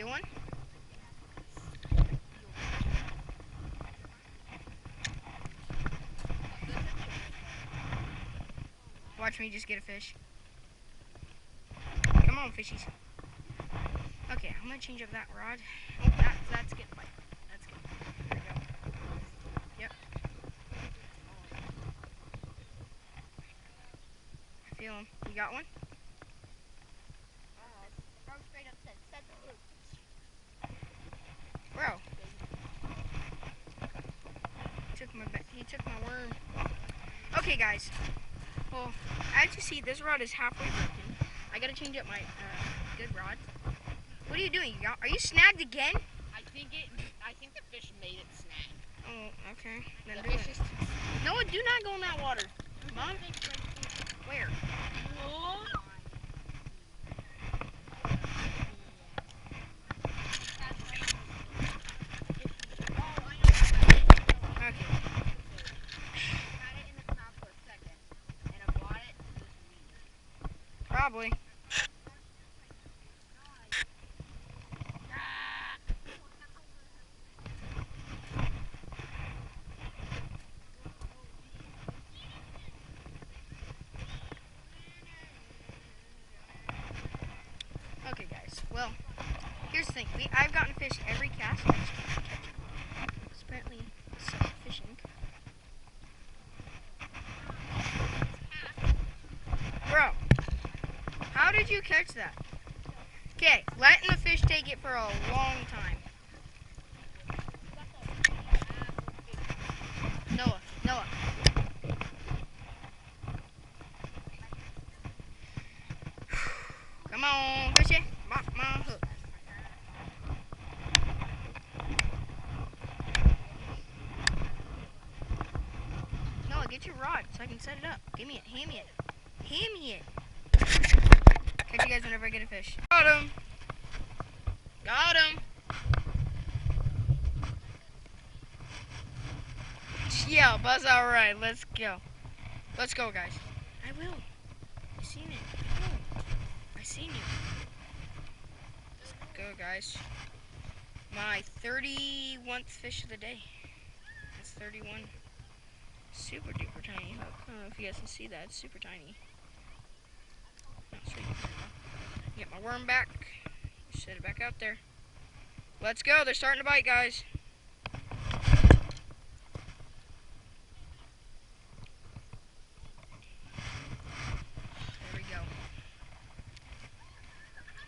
Get one? Watch me just get a fish. Come on, fishies. Okay, I'm gonna change up that rod. Oh, that's getting bite. That's good. There we go. Yep. I feel him. You got one? Straight up said the hook. Bro. He took my worm. Okay, guys. Well, as you see, this rod is halfway broken. I gotta change up my good rod. What are you doing? Are you snagged again? I think the fish made it snag. Oh, okay. Then The do fish it. No, do not go in that water. Mom? Where? Okay. Probably. Okay, guys. Well, here's the thing. I've gotten fish every cast. I just can't catch them. Apparently, fishing. Bro, how did you catch that? Okay, letting the fish take it for a long time. Noah. Come on, fishy. My hook. Noah, get your rod so I can set it up. Give me it. Hand me it. Hand me it. Catch you guys whenever I get a fish. Got him. Got him. Yeah, buzz alright. Let's go. Let's go, guys. I will. I seen it. I seen you. Let's go, guys. My 31st fish of the day. That's 31. Super duper tiny hook. I don't know if you guys can see that. It's super tiny. Get my worm back. Set it back out there. Let's go. They're starting to bite, guys. There we go.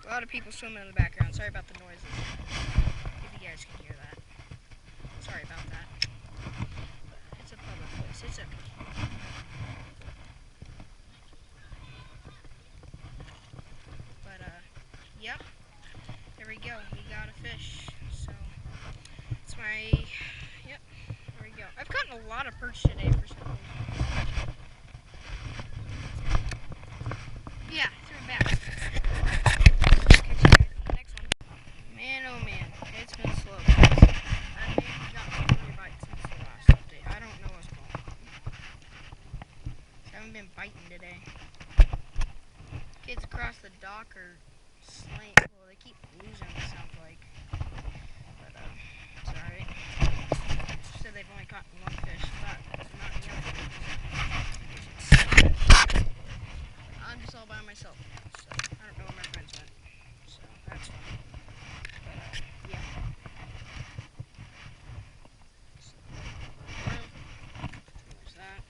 A lot of people swimming in the background. Sorry about the noises. If you guys can hear that. Sorry about that. It's a public place. It's okay. But, yep. There we go. We got a fish. So, it's my, yep. There we go. I've gotten a lot of perch today for some reason. Yeah, threw it back. Catch you guys on the next one. Man, oh man. It's been slow, guys. I may have gotten 3 bites since the last update. I don't know what's going on. I haven't been biting today. Kids across the dock are slaying. Well, they keep losing, it sounds like. But, it's alright. Said they've only caught 1 fish, but not the other fish. I'm just all by myself, so I don't know where my friends went. So that's fine. But, yeah. So, there's that.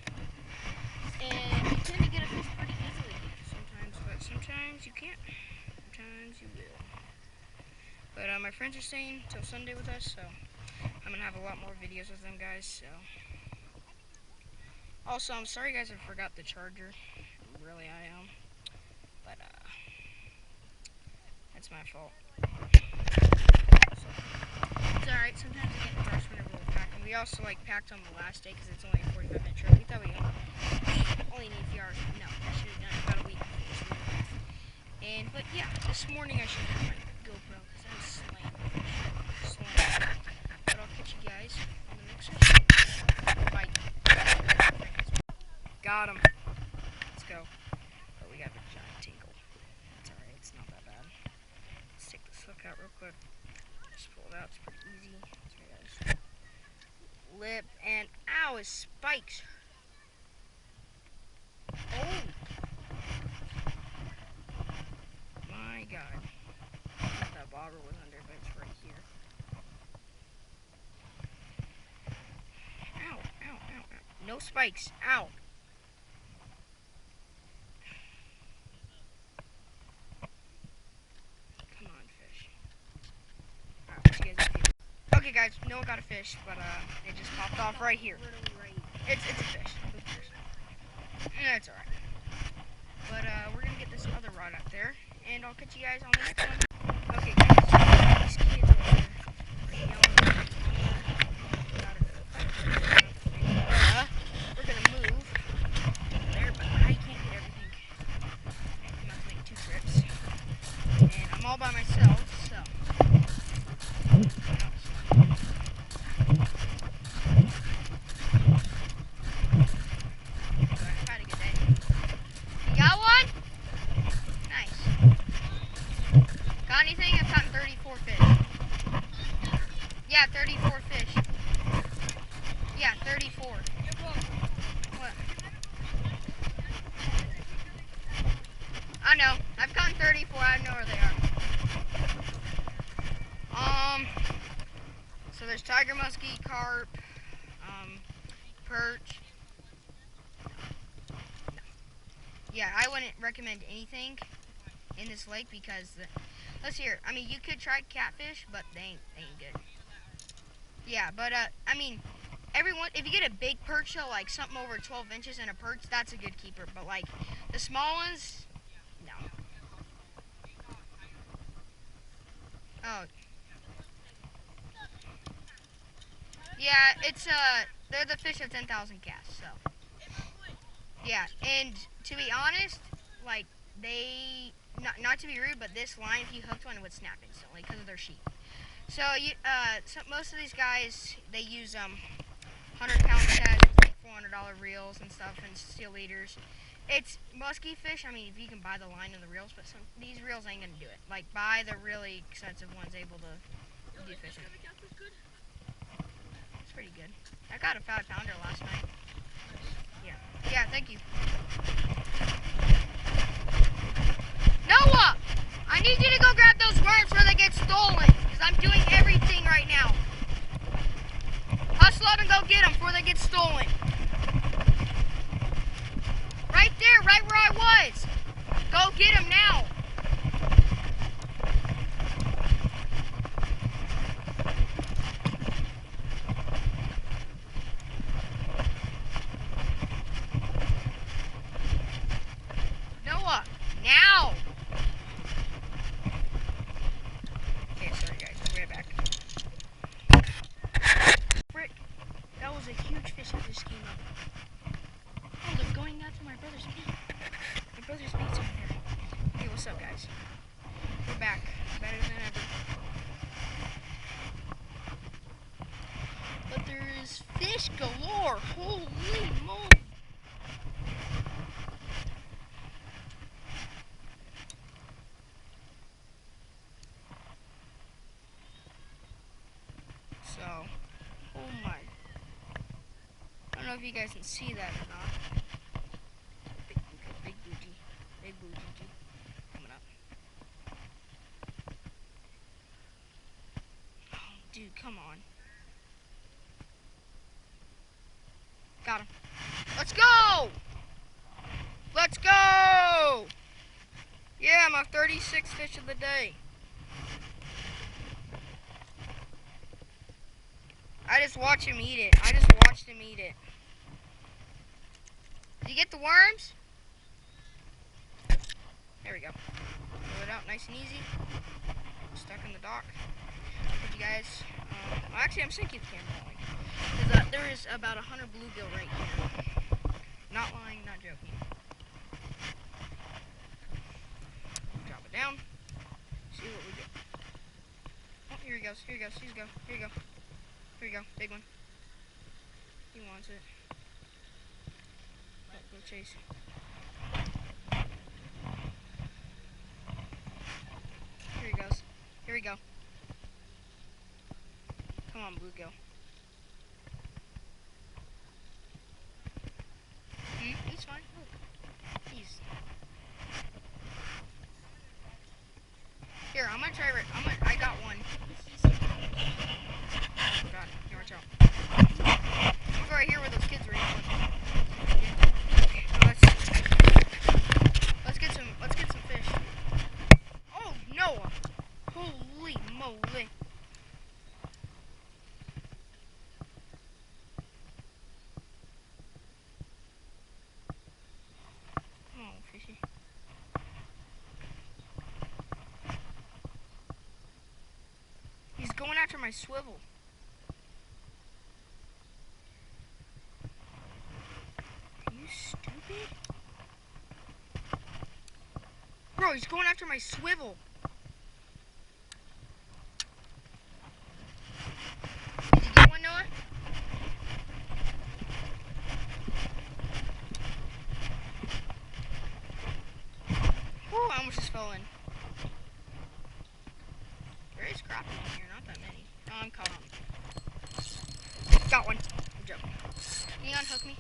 And you tend to get a fish pretty easily sometimes, but sometimes you can't. Sometimes you will. But my friends are staying till Sunday with us, so I'm gonna have a lot more videos with them, guys. So also, I'm sorry, guys, I forgot the charger. Really, I am. But that's my fault. So, it's alright. Sometimes I get in a rush whenever we pack them. We also packed on the last day because it's only a 45-minute trip. We thought we only need a few hours. No, I should have done it about a week before. But yeah, this morning I should have my GoPro because I was slaying. But I'll catch you guys on the next one. Bye. Got him. Let's go. But we got a giant tinkle. It's alright. It's not that bad. Let's take this hook out real quick. just pull it out. It's pretty easy. Sorry, guys. Lip and ow, his spikes. Oh my god. I thought that bobber was under, but it's right here. Ow, ow, ow, ow. No spikes. Ow. Come on, fish. Alright, what you guys do? Okay, guys, no one got a fish, but it just popped off right here. It's a fish. Who cares? It's alright. But we're gonna get this other rod out there, and I'll catch you guys on the next one. Okay, guys, these kids over there are yelling. We're gonna move there, but I can't get everything. I'm about to make 2 trips, and I'm all by myself, so. I've had a good day. You got one? Nice. Got anything? I've gotten 34 fish. Yeah, 34 fish. Yeah, 34. What? I know. I've gotten 34. I know where they are. So there's tiger muskie, carp, perch. No. Yeah, I wouldn't recommend anything in this lake because let's hear. I mean, you could try catfish, but they ain't good. Yeah, but I mean, everyone, if you get a big perch, so like something over 12 inches and a perch, that's a good keeper. But like the small ones, no. Oh. Yeah, it's they're the fish of 10,000 casts. So. Yeah, and to be honest, like they, not to be rude, but this line, if you hooked one, it would snap instantly because of their sheath. So you, most of these guys, they use 100-pound sets, like $400 reels and stuff, and steel leaders. It's musky fish. I mean, if you can buy the line and the reels, but these reels ain't gonna do it. Like buy the really expensive ones, able to do fishing. It's pretty good. I got a 5-pounder last night. Yeah, thank you. Noah! I need you to go grab those worms before they get stolen, because I'm doing everything right now. Hustle up and go get them before they get stolen. Right there, right where I was. Go get them now. Noah, now. Okay, sorry guys, I'll be right back. Frick, that was a huge fish that just came up. Oh, they're going out to my brother's meat. My brother's meat's over there. Hey, what's up guys? We're back, better than ever. But there's fish galore, holy moly. So, oh my. I don't know if you guys can see that or not. Big bougie coming up. Oh, dude, come on. Got him. Let's go! Let's go! Yeah, my 36th fish of the day. I just watch him eat it. I just watched him eat it. Did you get the worms? There we go. Pull it out nice and easy. Stuck in the dock. Thank you guys. Well, actually, I'm sinking the camera rolling. Because there is about 100 bluegill right here. Not lying, not joking. Drop it down. See what we get. Oh, here he goes. Here he goes. Here you go. Here you go. Here you go. Big one. He wants it. Oh, go chase. Here he goes. Here we go. on, bluegill. He's fine. He's. Here, I'm gonna try. I got one. Oh God, here, watch out. Go right here where those kids were. Okay, let's get some fish. Oh no! Holy moly! Oh, fishy. He's going after my swivel. Are you stupid? Bro, he's going after my swivel. Did you get one, Noah? Whew, I almost just fell in. There is crappie in here, not that many. Oh, I'm caught on. Got one. Good job. Can you unhook me?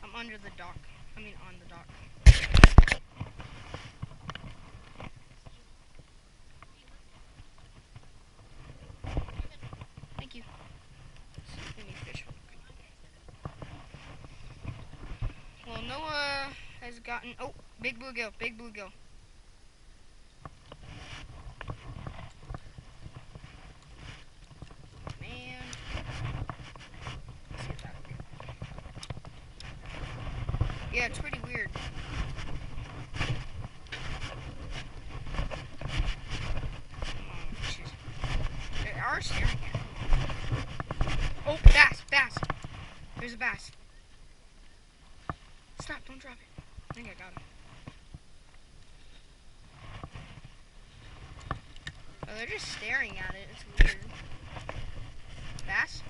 I'm under the dock. I mean, on the dock. Thank you. Let me fish. Well, Noah has gotten. Oh, big bluegill. Big bluegill. Man. Let's see if that'll work. Yeah, it's pretty weird. They are staring at me. Oh, bass, bass. There's a bass. Stop, don't drop it. I think I got him. Oh, they're just staring at it. It's weird. Bass?